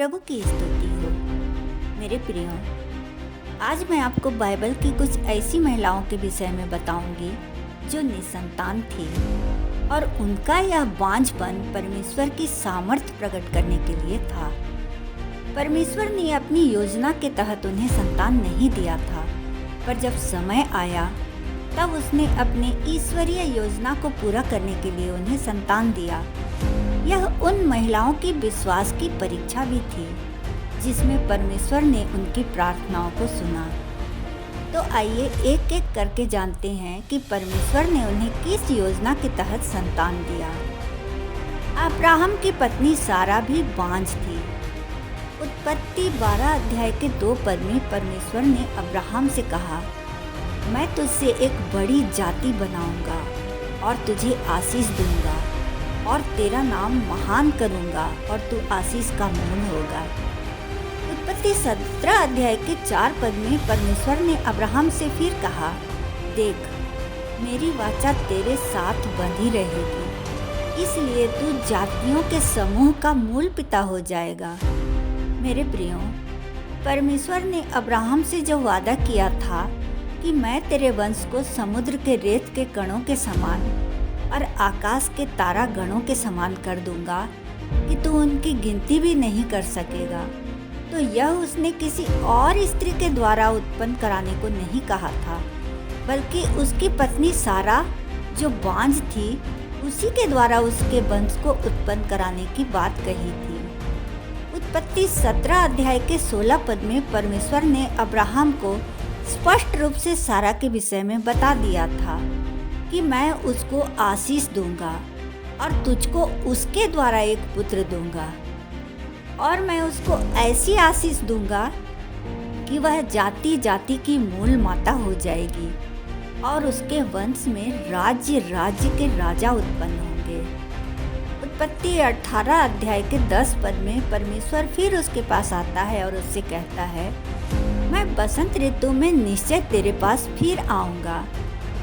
प्रभु की स्तुति हो। मेरे प्रियो, आज मैं आपको बाइबल की कुछ ऐसी महिलाओं के विषय में बताऊंगी जो निसंतान थी और उनका यह बांझपन परमेश्वर की सामर्थ्य प्रकट करने के लिए था। परमेश्वर ने अपनी योजना के तहत उन्हें संतान नहीं दिया था, पर जब समय आया तब उसने अपने ईश्वरीय योजना को पूरा करने के लिए उन्हें संतान दिया। यह उन महिलाओं की विश्वास की परीक्षा भी थी जिसमें परमेश्वर ने उनकी प्रार्थनाओं को सुना। तो आइए एक एक करके जानते हैं कि परमेश्वर ने उन्हें किस योजना के तहत संतान दिया। अब्राहम की पत्नी सारा भी बांझ थी। उत्पत्ति 12 अध्याय के 2 पद में परमेश्वर ने अब्राहम से कहा, मैं तुझसे एक बड़ी जाति बनाऊंगा और तुझे आशीष दूंगा और तेरा नाम महान करूंगा और तू आशीष का मूल होगा। उत्पत्ति 17 अध्याय के 4 पद में परमेश्वर ने अब्राहम से फिर कहा, देख, मेरी वाचा तेरे साथ बंधी रहेगी, इसलिए तू जातियों के समूह का मूल पिता हो जाएगा। मेरे प्रियो, परमेश्वर ने अब्राहम से जो वादा किया था कि मैं तेरे वंश को समुद्र के रेत के कणों के समान और आकाश के तारा गणों के समान कर दूंगा कि तू उनकी गिनती भी नहीं कर सकेगा, तो यह उसने किसी और स्त्री के द्वारा उत्पन्न कराने को नहीं कहा था, बल्कि उसकी पत्नी सारा जो बांझ थी उसी के द्वारा उसके वंश को उत्पन्न कराने की बात कही थी। उत्पत्ति 17 अध्याय के 16 पद में परमेश्वर ने अब्राहम को स्पष्ट रूप से सारा के विषय में बता दिया था कि मैं उसको आशीष दूंगा और तुझको उसके द्वारा एक पुत्र दूंगा और मैं उसको ऐसी आशीष दूंगा कि वह जाति जाति की मूल माता हो जाएगी और उसके वंश में राज्य राज्य के राजा उत्पन्न होंगे। उत्पत्ति 18 अध्याय के 10 पद में परमेश्वर फिर उसके पास आता है और उससे कहता है, मैं बसंत ऋतु में निश्चय तेरे पास फिर आऊंगा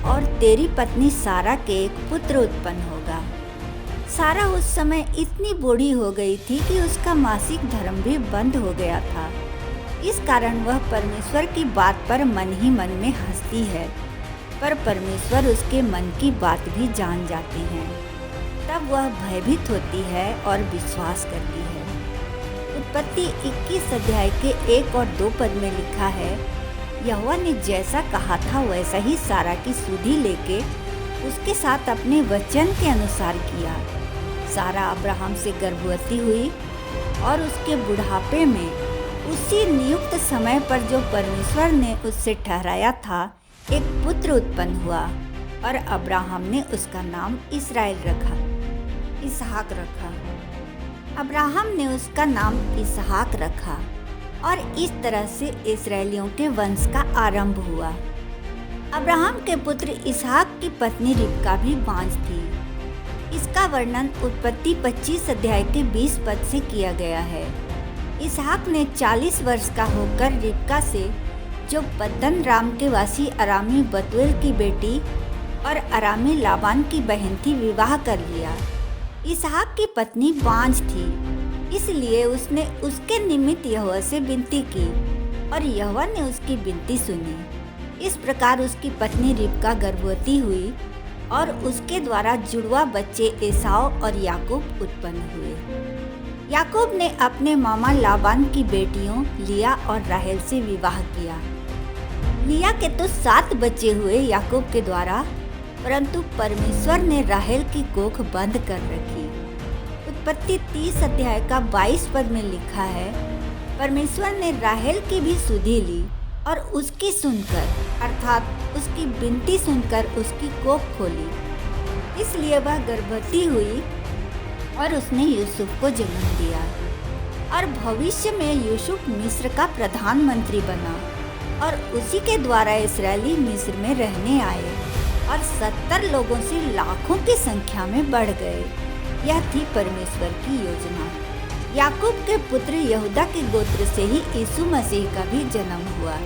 और तेरी पत्नी सारा के एक पुत्र उत्पन्न होगा। सारा उस समय इतनी बूढ़ी हो गई थी कि उसका मासिक धर्म भी बंद हो गया था। इस कारण वह परमेश्वर की बात पर मन ही मन में हंसती है, पर परमेश्वर उसके मन की बात भी जान जाते हैं। तब वह भयभीत होती है और विश्वास करती है। उत्पत्ति 21 अध्याय के 1 और 2 पद में लिखा है, यहोवा ने जैसा कहा था वैसा ही सारा की सुधि लेके उसके साथ अपने वचन के अनुसार किया। सारा अब्राहम से गर्भवती हुई और उसके बुढ़ापे में उसी नियुक्त समय पर जो परमेश्वर ने उससे ठहराया था एक पुत्र उत्पन्न हुआ और अब्राहम ने उसका नाम इसहाक रखा। अब्राहम ने उसका नाम इसहाक रखा और इस तरह से इस्राएलियों के वंश का आरंभ हुआ। अब्राहम के पुत्र इसहाक की पत्नी रिबका भी बांझ थी। इसका वर्णन उत्पत्ति 25 अध्याय के 20 पद से किया गया है। इसहाक ने 40 वर्ष का होकर रिबका से, जो पद्दन राम के वासी अरामी बतूएल की बेटी और अरामी लाबान की बहन थी, विवाह कर लिया। इसहाक की पत्नी बांझ थी, इसलिए उसने उसके निमित्त यहोवा से विनती की और यहोवा ने उसकी विनती सुनी। इस प्रकार उसकी पत्नी रिबका गर्भवती हुई और उसके द्वारा जुड़वा बच्चे एसाव और याकूब उत्पन्न हुए। याकूब ने अपने मामा लाबान की बेटियों लिया और राहेल से विवाह किया। लिया के तो 7 बच्चे हुए याकूब के द्वारा, परंतु परमेश्वर ने राहेल की कोख बंद कर रखी। उत्पत्ति 30 अध्याय का 22 पद में लिखा है, परमेश्वर ने राहेल की भी सुधि ली और उसकी सुनकर, अर्थात उसकी विनती सुनकर उसकी कोख खोली। इसलिए वह गर्भवती हुई और उसने यूसुफ को जन्म दिया और भविष्य में यूसुफ मिस्र का प्रधानमंत्री बना और उसी के द्वारा इस्राएली मिस्र में रहने आए और 70 लोगों से लाखों की संख्या में बढ़ गए। यह थी परमेश्वर की योजना। याकूब के पुत्र यहूदा के गोत्र से ही यीशु मसीह का भी जन्म हुआ।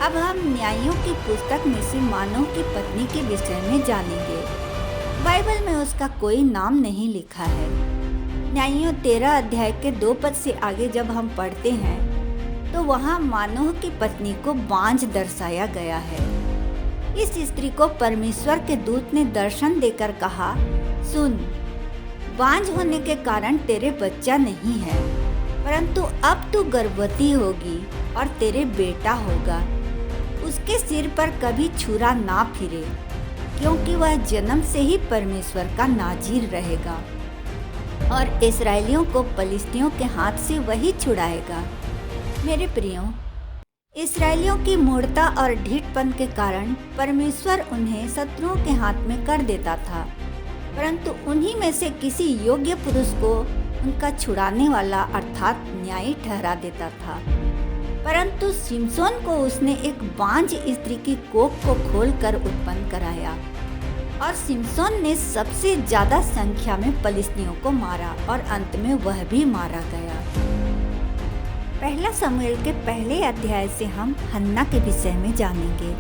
अब हम न्यायियों की पुस्तक में से मानव की पत्नी के विषय में जानेंगे। बाइबल में उसका कोई नाम नहीं लिखा है। न्यायियों 13 अध्याय के 2 पद से आगे जब हम पढ़ते हैं तो वहाँ मानोह की पत्नी को बांझ दर्शाया गया है। इस स्त्री को परमेश्वर के दूत ने दर्शन देकर कहा, सुन, बांझ होने के कारण तेरे बच्चा नहीं है, परंतु अब तू गर्भवती होगी और तेरे बेटा होगा। उसके सिर पर कभी छुरा ना फिरे, क्योंकि वह जन्म से ही परमेश्वर का नाजीर रहेगा और इस्राएलियों को पलिश्तियों के हाथ से वही छुड़ाएगा। मेरे प्रियो, इस्राएलियों की मूढ़ता और ढीठपन के कारण परमेश्वर उन्हें शत्रुओं के हाथ में कर देता था, परंतु उन्हीं में से किसी योग्य पुरुष को उनका छुड़ाने वाला अर्थात न्यायी ठहरा देता था। परंतु सिमसोन को उसने एक बांझ स्त्री की कोख को खोलकर उत्पन्न कराया और सिमसोन ने सबसे ज्यादा संख्या में पलिश्तियों को मारा और अंत में वह भी मारा गया। पहला शमूएल के पहले अध्याय से हम हन्ना के विषय में जानेंगे।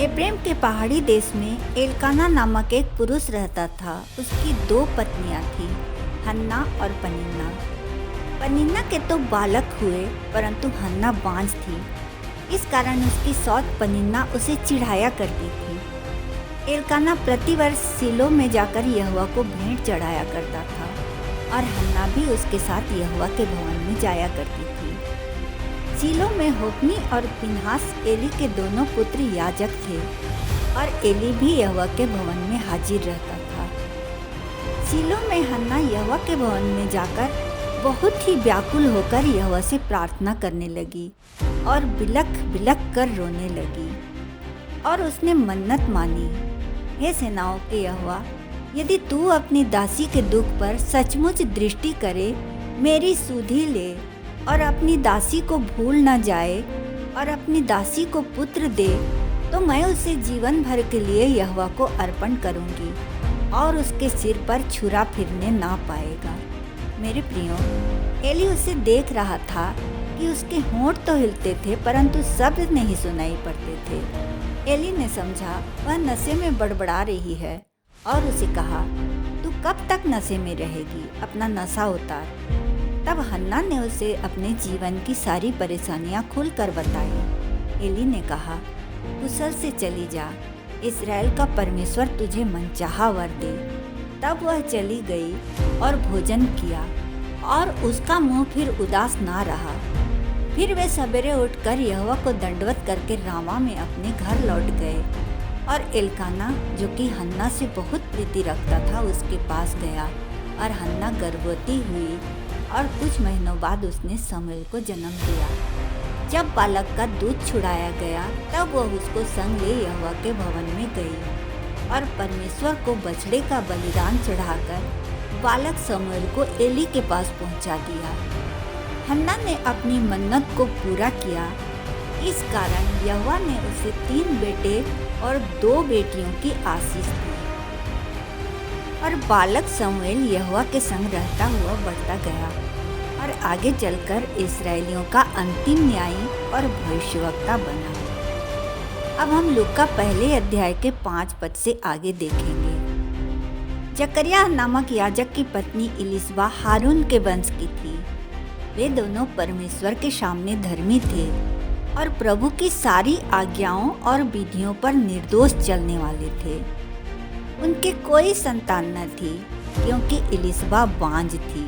एफ्रेम के पहाड़ी देश में एलकाना नामक एक पुरुष रहता था। उसकी 2 पत्नियां थीं, हन्ना और पनिन्ना। पनिन्ना के तो बालक हुए, परंतु हन्ना बांझ थी। इस कारण उसकी सौत पनिन्ना उसे चिढ़ाया करती थी। एलकाना प्रतिवर्ष सीलो में जाकर यहोवा को भेंट चढ़ाया करता था और हन्ना भी उसके साथ यहोवा के भवन में जाया करती थी। सीलो में होप्नी और पिनहास एली के दोनों पुत्र याजक थे और एली भी यहोवा के भवन में हाजिर रहता था। सीलो में हन्ना यहोवा के भवन में जाकर बहुत ही व्याकुल होकर यहोवा से प्रार्थना करने लगी और बिलख बिलख कर रोने लगी और उसने मन्नत मानी, हे सेनाओं के यहोवा, यदि तू अपनी दासी के दुख पर सचमुच दृष्टि करे, मेरी सुधि ले और अपनी दासी को भूल न जाए और अपनी दासी को पुत्र दे, तो मैं उसे जीवन भर के लिए यहोवा को अर्पण करूंगी और उसके सिर पर छुरा फिरने ना पाएगा। मेरे प्रियो, एली उसे देख रहा था कि उसके होंठ तो हिलते थे, परंतु शब्द नहीं सुनाई पड़ते थे। एली ने समझा वह नशे में बड़बड़ा रही है और उसे कहा, तू कब तक नशे में रहेगी, अपना नशा उतार। तब हन्ना ने उसे अपने जीवन की सारी परेशानियां खुलकर बताई। एली ने कहा, कुशल से चली जा, इस्राएल का परमेश्वर तुझे मनचाहा वर दे। तब वह चली गई और भोजन किया और उसका मुंह फिर उदास ना रहा। फिर वे सवेरे उठकर यहोवा को दंडवत करके रामा में अपने घर लौट गए और एलकाना, जो कि हन्ना से बहुत प्रीति रखता था, उसके पास गया और हन्ना गर्भवती हुई और कुछ महीनों बाद उसने शमूएल को जन्म दिया। जब बालक का दूध छुड़ाया गया तब वह उसको संग ले यहोवा के भवन में गई और परमेश्वर को बछड़े का बलिदान चढ़ाकर बालक शमूएल को एली के पास पहुंचा दिया। हन्ना ने अपनी मन्नत को पूरा किया। इस कारण यहोवा ने उसे 3 बेटे और 2 बेटियों की आशीष दी और बालक शमूएल यहोवा के संग रहता हुआ बढ़ता गया और आगे चलकर इस्राएलियों का अंतिम न्यायी और भविष्यवक्ता बना। अब हम लूका पहले अध्याय के 5 पद से आगे देखेंगे। जकरिया नामक याजक की पत्नी इलिशबा हारून के वंश की थी। वे दोनों परमेश्वर के सामने धर्मी थे और प्रभु की सारी आज्ञाओं और विधियों पर निर्दोष चलने वाले थे। उनके कोई संतान न थी, क्योंकि इलिशबा बांझ थी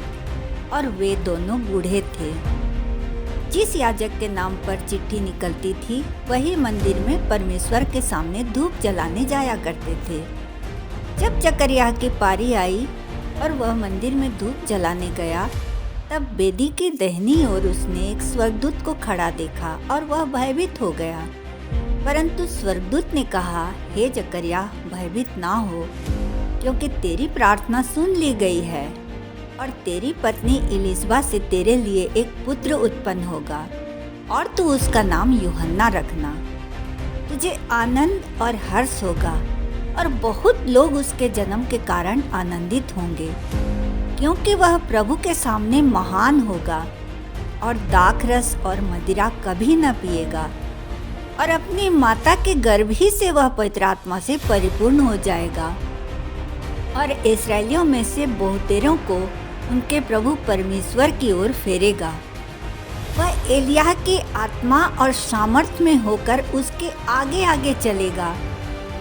और वे दोनों बूढ़े थे। जिस याजक के नाम पर चिट्ठी निकलती थी, वही मंदिर में परमेश्वर के सामने धूप जलाने जाया करते थे। जब जकरिया की पारी आई और वह मंदिर में धूप जलाने गया, तब वेदी की दाहिनी ओर उसने एक स्वर्गदूत को खड़ा देखा और वह भयभीत हो गया। परंतु स्वर्गदूत ने कहा, हे जकरिया, भयभीत ना हो, क्योंकि तेरी प्रार्थना सुन ली गई है और तेरी पत्नी इलिशबा से तेरे लिए एक पुत्र उत्पन्न होगा और तू उसका नाम यूहन्ना रखना। तुझे आनंद और हर्ष होगा और बहुत लोग उसके जन्म के कारण आनंदित होंगे, क्योंकि वह प्रभु के सामने महान होगा और दाखरस और मदिरा कभी न पिएगा और अपनी माता के गर्भ ही से वह पवित्र आत्मा से परिपूर्ण हो जाएगा और इस्राएलियों में से बहुतेरों को उनके प्रभु परमेश्वर की ओर फेरेगा। वह एलिय्याह की आत्मा और सामर्थ में होकर उसके आगे आगे चलेगा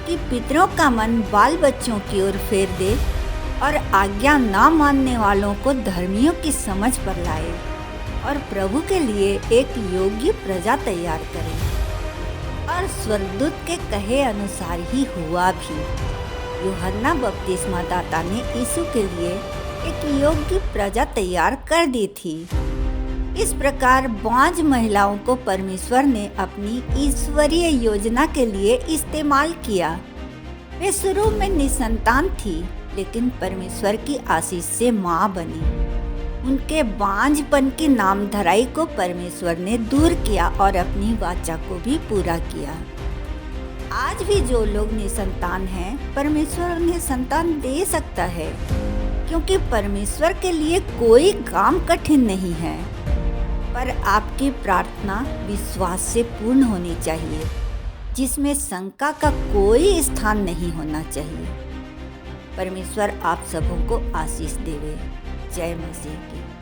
कि पितरों का मन बाल बच्चों की ओर फेर दे और आज्ञा ना मानने वालों को धर्मियों की समझ पर लाए और प्रभु के लिए एक योग्य प्रजा तैयार करे। और स्वर्गदूत के कहे अनुसार ही हुआ भी। यूहन्ना बपतिस्मा दाता ने यीशु के लिए एक योग्य प्रजा तैयार कर दी थी। इस प्रकार बांझ महिलाओं को परमेश्वर ने अपनी ईश्वरीय योजना के लिए इस्तेमाल किया। वे शुरू में निसंतान थी, लेकिन परमेश्वर की आशीष से माँ बनी। उनके बांझपन की नामधराई को परमेश्वर ने दूर किया और अपनी वाचा को भी पूरा किया। आज भी जो लोग निसंतान हैं, परमेश्वर उन्हें संतान दे सकता है, क्योंकि परमेश्वर के लिए कोई काम कठिन नहीं है। पर आपकी प्रार्थना विश्वास से पूर्ण होनी चाहिए, जिसमें शंका का कोई स्थान नहीं होना चाहिए। परमेश्वर आप सबों को आशीष देवे। जय मसीह की।